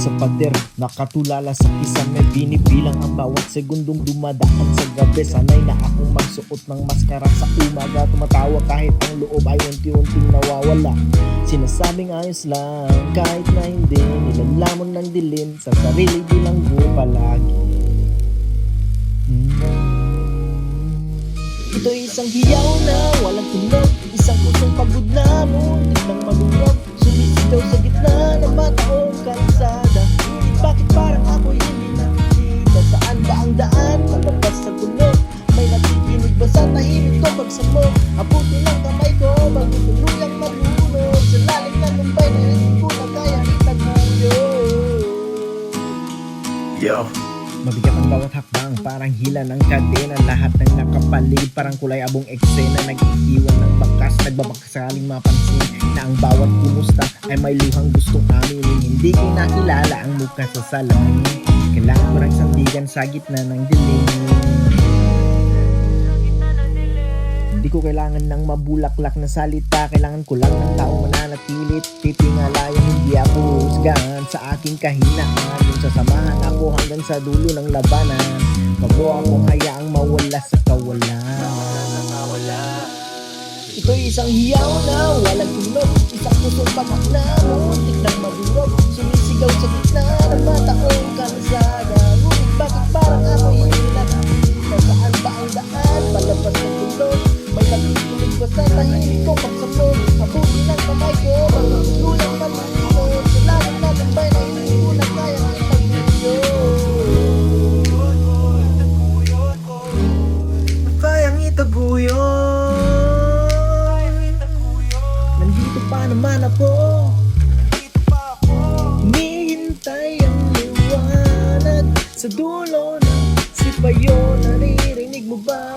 sa pader, nakatulala sa kisame. Binibilang ang bawat segundong dumadaan sa gabi. Sanay na akong magsuot ng maskara sa umaga. Tumatawa kahit ang loob ay unti-unting nawawala. Sinasabing ayos lang kahit na hindi. Nilalamon ng dilim sa sarili bilanggo palagi. Ito'y isang hiyaw na walang tunog, isang pusong pagod na muntik ng malunod. Sumisigaw sa gitna ng mataong kalsada. Bakit parang ako'y hindi nakikita? Saan ba ang daan? Palabas sa gulo. May nakikinig ba sa tahimik ko pagsamo? Abutin ng kamay ko bago tuluyang malunod. Sa lalim ng lumbay na hindi ko na kaya itaguyo. Yo! Mabigat ang bawat hakbang, parang hila ng kadena. Lahat ng nakapaligid, parang kulay abong eksena. Nag-iiwan ng bakas, nagbabakasaling mapansin na ang bawat kumusta ay may luhang gustong aminin. Hindi ko nakilala ang mukha sa salamin. Kailangan ko ng sandigan sa gitna ng dilim. Hindi ko kailangan ng mabulaklak na salita. Kailangan ko lang ng taong mananatilit. Titingalayan, hindi ako husgahan sa aking kahinaan. Yung sasamahan ako hanggang sa dulo ng labanan. Wag mo akong hayaang mawala sa kawalan. Ito'y isang hiyaw na walang tunog, isang pusong patak na muntik ng madurog. Sumisigaw sa gitna ng mataong kalsada. Ngunit bakit parang ako'y hindi nakikita? Saan ba ang daan? Palabas ng tulog. May nakikinig ba sa tahimik ko pagsapot? Abutin ng kamay ko bago tuluyang malunod. Sa lalim na tambay na hindi ko na kaya ang itaguyo. Kayang itaguyo. Nandito pa naman ako. Hinihintay ang liwanag sa dulo ng sipayo. Naririnig mo ba?